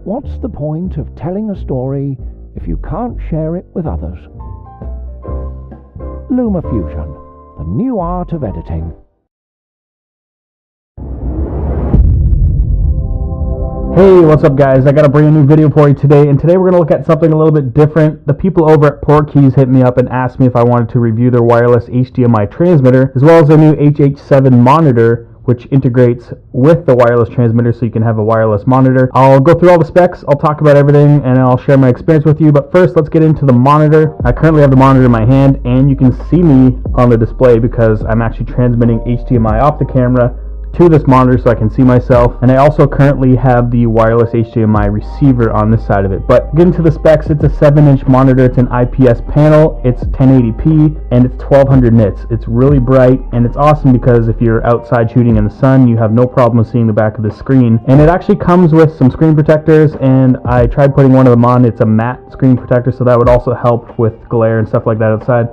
What's the point of telling a story if you can't share it with others? Lumafusion, the new art of editing. Hey, what's up guys? I got a brand new video for you today, and today we're going to look at something a little bit different. The people over at Portkeys hit me up and asked me if I wanted to review their wireless HDMI transmitter, as well as their new HH7 monitor, which integrates with the wireless transmitter so you can have a wireless monitor. I'll go through all the specs, I'll talk about everything, and I'll share my experience with you. But first, let's get into the monitor. I currently have the monitor in my hand, and you can see me on the display because I'm actually transmitting HDMI off the camera to this monitor so I can see myself. And I also currently have the wireless HDMI receiver on this side of it. But getting to the specs, it's a 7-inch monitor, it's an IPS panel, it's 1080p, and it's 1200 nits. It's really bright, and it's awesome because if you're outside shooting in the sun, you have no problem seeing the back of the screen. And it actually comes with some screen protectors, and I tried putting one of them on. It's a matte screen protector, so that would also help with glare and stuff like that outside.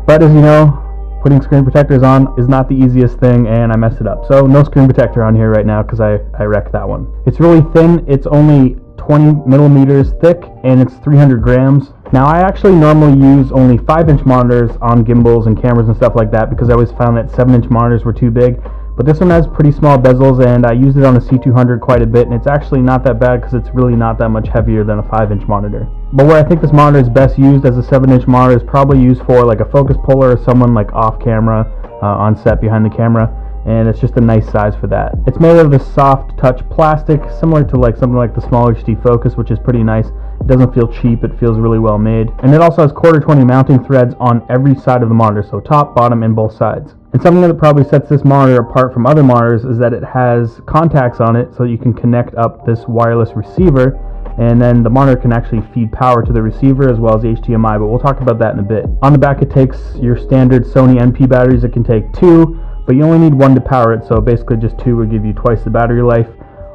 But as you know, putting screen protectors on is not the easiest thing, and I messed it up. So no screen protector on here right now because I wrecked that one. It's really thin. It's only 20 millimeters thick, and it's 300 grams. Now, I actually normally use only 5-inch monitors on gimbals and cameras and stuff like that because I always found that 7-inch monitors were too big. But this one has pretty small bezels, and I used it on the C200 quite a bit, and it's actually not that bad because it's really not that much heavier than a 5-inch monitor. But where I think this monitor is best used as a 7-inch monitor is probably used for like a focus puller or someone like off camera, on set behind the camera, and it's just a nice size for that. It's made out of this soft touch plastic, similar to like something like the smaller HD Focus, which is pretty nice. It doesn't feel cheap, it feels really well made. And it also has Q20 mounting threads on every side of the monitor, so top, bottom, and both sides. And something that probably sets this monitor apart from other monitors is that it has contacts on it so you can connect up this wireless receiver, and then the monitor can actually feed power to the receiver as well as HDMI, but we'll talk about that in a bit. On the back, it takes your standard Sony NP batteries. It can take 2, but you only need 1 to power it, so basically just 2 will give you twice the battery life.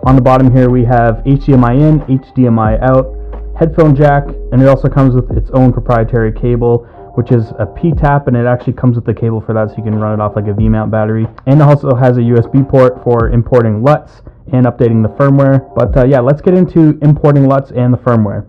On the bottom here we have HDMI in, HDMI out, headphone jack, and it also comes with its own proprietary cable, which is a P-tap, and it actually comes with the cable for that so you can run it off like a V-mount battery. And it also has a USB port for importing LUTs and updating the firmware. But yeah, let's get into importing LUTs and the firmware.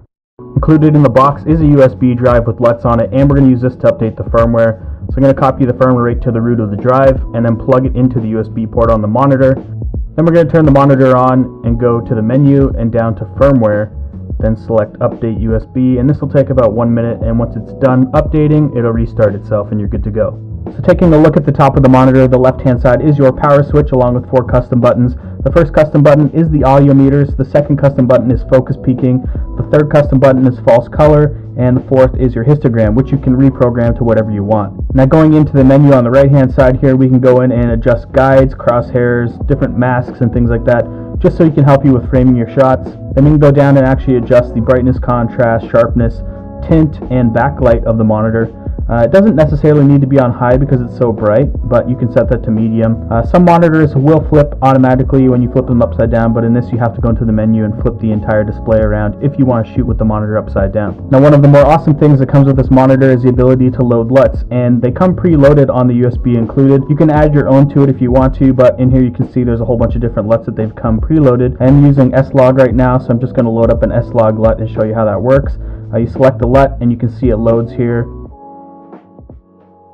Included in the box is a USB drive with LUTs on it, and we're going to use this to update the firmware. So I'm going to copy the firmware right to the root of the drive and then plug it into the USB port on the monitor. Then we're going to turn the monitor on and go to the menu and down to firmware. Then select update USB, and this will take about 1 minute, and once it's done updating, it'll restart itself and you're good to go. So taking a look at the top of the monitor, the left hand side is your power switch along with 4 custom buttons. The first custom button is the audio meters, the second custom button is focus peaking, the third custom button is false color, and the fourth is your histogram, which you can reprogram to whatever you want. Now going into the menu on the right hand side here, we can go in and adjust guides, crosshairs, different masks and things like that, just so you can help you with framing your shots. Then we can go down and actually adjust the brightness, contrast, sharpness, tint, and backlight of the monitor. It doesn't necessarily need to be on high because it's so bright, but you can set that to medium. Some monitors will flip automatically when you flip them upside down, but in this you have to go into the menu and flip the entire display around if you want to shoot with the monitor upside down. Now, one of the more awesome things that comes with this monitor is the ability to load LUTs, and they come preloaded on the USB included. You can add your own to it if you want to, but in here you can see there's a whole bunch of different LUTs that they've come preloaded. I'm using S-Log right now, so I'm just going to load up an S-Log LUT and show you how that works. You select the LUT and you can see it loads here.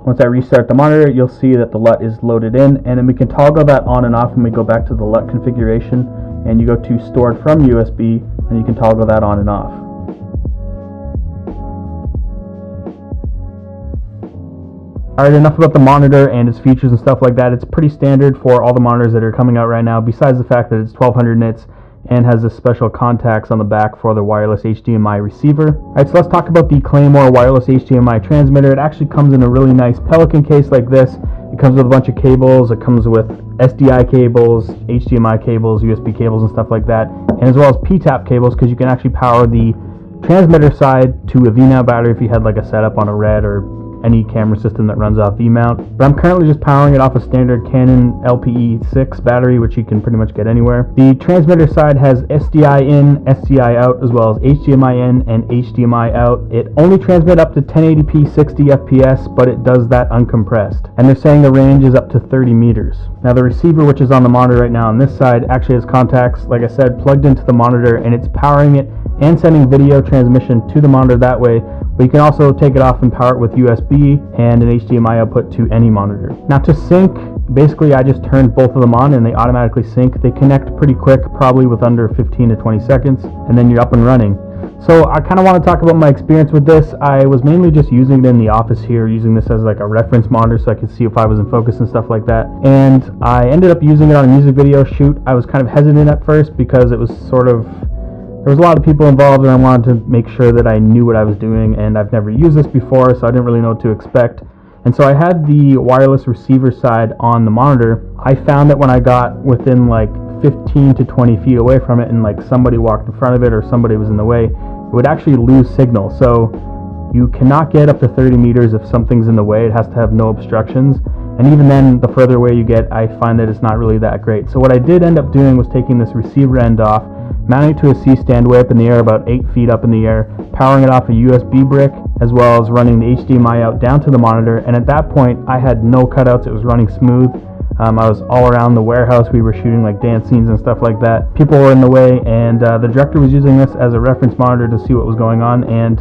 Once I restart the monitor, you'll see that the LUT is loaded in, and then we can toggle that on and off when we go back to the LUT configuration, and you go to stored from USB, and you can toggle that on and off. Alright, enough about the monitor and its features and stuff like that. It's pretty standard for all the monitors that are coming out right now, besides the fact that it's 1200 nits and has this special contacts on the back for the wireless HDMI receiver. Alright, so let's talk about the Claymore wireless HDMI transmitter. It actually comes in a really nice Pelican case like this. It comes with a bunch of cables. It comes with SDI cables, HDMI cables, USB cables, and stuff like that, and as well as P-tap cables, because you can actually power the transmitter side to a V-mount battery if you had like a setup on a Red or any camera system that runs off V-mount. But I'm currently just powering it off a standard Canon LPE6 battery, which you can pretty much get anywhere. The transmitter side has SDI in, SDI out, as well as HDMI in and HDMI out. It only transmits up to 1080p 60 FPS, but it does that uncompressed. And they're saying the range is up to 30 meters. Now the receiver, which is on the monitor right now on this side, actually has contacts, like I said, plugged into the monitor, and it's powering it and sending video transmission to the monitor that way. But you can also take it off and power it with USB and an HDMI output to any monitor. Now to sync, basically I just turned both of them on and they automatically sync. They connect pretty quick, probably with under 15 to 20 seconds, and then you're up and running. So I kind of want to talk about my experience with this. I was mainly just using it in the office here, using this as like a reference monitor so I could see if I was in focus and stuff like that. And I ended up using it on a music video shoot. I was kind of hesitant at first because it was sort of, there was a lot of people involved and I wanted to make sure that I knew what I was doing, and I've never used this before, so I didn't really know what to expect. And so I had the wireless receiver side on the monitor. I found that when I got within like 15 to 20 feet away from it and like somebody walked in front of it or somebody was in the way, it would actually lose signal. So you cannot get up to 30 meters if something's in the way. It has to have no obstructions. And even then, the further away you get, I find that it's not really that great. So what I did end up doing was taking this receiver end off, mounting it to a C-stand way up in the air, about 8 feet up in the air, powering it off a USB brick, as well as running the HDMI out down to the monitor. And at that point, I had no cutouts. It was running smooth. I was all around the warehouse. We were shooting like dance scenes and stuff like that. People were in the way, and the director was using this as a reference monitor to see what was going on. And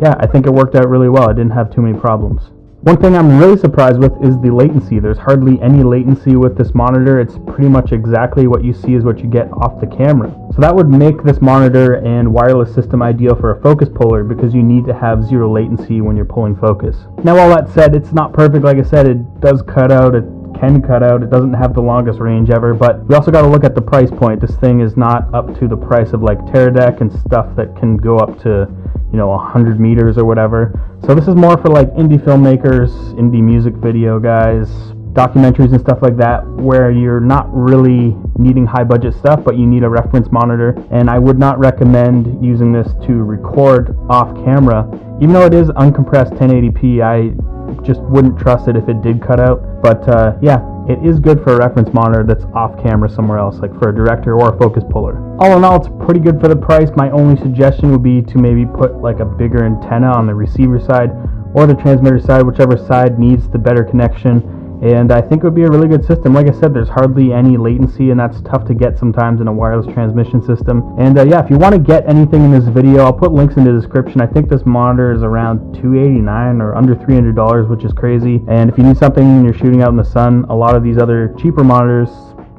yeah, I think it worked out really well. I didn't have too many problems. One thing I'm really surprised with is the latency. There's hardly any latency with this monitor. It's pretty much exactly what you see is what you get off the camera. So that would make this monitor and wireless system ideal for a focus puller, because you need to have zero latency when you're pulling focus. Now all that said, it's not perfect. Like I said, it does cut out, it can cut out, it doesn't have the longest range ever, but we also got to look at the price point. This thing is not up to the price of like Teradek and stuff that can go up to, you know, 100 meters or whatever. So this is more for like indie filmmakers, indie music video guys, documentaries and stuff like that, where you're not really needing high budget stuff, but you need a reference monitor. And I would not recommend using this to record off camera. Even though it is uncompressed 1080p, I just wouldn't trust it if it did cut out. But yeah, it is good for a reference monitor that's off camera somewhere else, like for a director or a focus puller. All in all, it's pretty good for the price. My only suggestion would be to maybe put like a bigger antenna on the receiver side or the transmitter side, whichever side needs the better connection. And I think it would be a really good system. Like I said, there's hardly any latency, and that's tough to get sometimes in a wireless transmission system. And yeah, if you want to get anything in this video, I'll put links in the description. I think this monitor is around $289 or under $300, which is crazy. And if you need something and you're shooting out in the sun, a lot of these other cheaper monitors,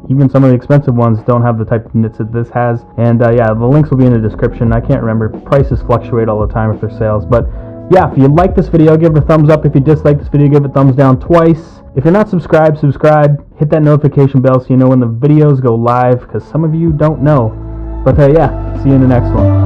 even some of the expensive ones, don't have the type of nits that this has. And yeah, the links will be in the description. I can't remember. Prices fluctuate all the time if they're sales. But yeah, if you like this video, give it a thumbs up. If you dislike this video, give it a thumbs down twice. If you're not subscribed, subscribe. Hit that notification bell so you know when the videos go live, because some of you don't know. But yeah, see you in the next one.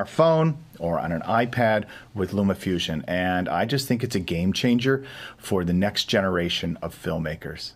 Phone or on an iPad with Lumafusion, and I just think it's a game changer for the next generation of filmmakers.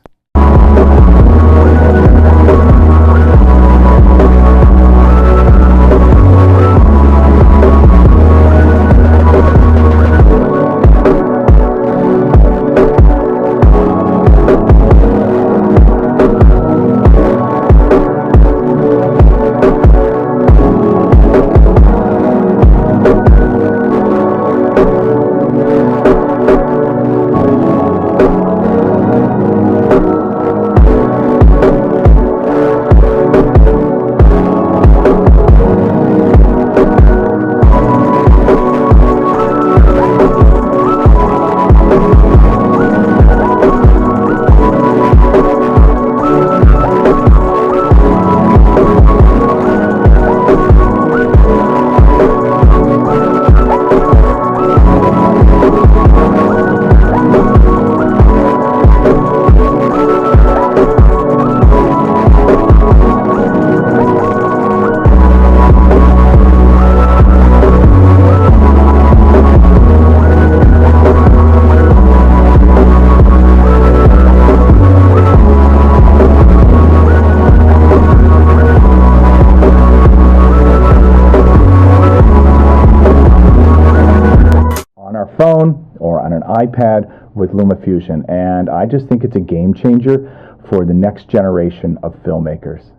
iPad with Lumafusion, and I just think it's a game changer for the next generation of filmmakers.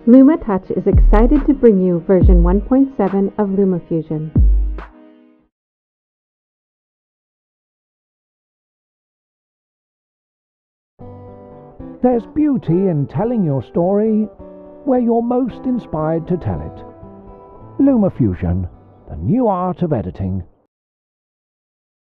LumaTouch is excited to bring you version 1.7 of Lumafusion. There's beauty in telling your story where you're most inspired to tell it. Lumafusion, the new art of editing.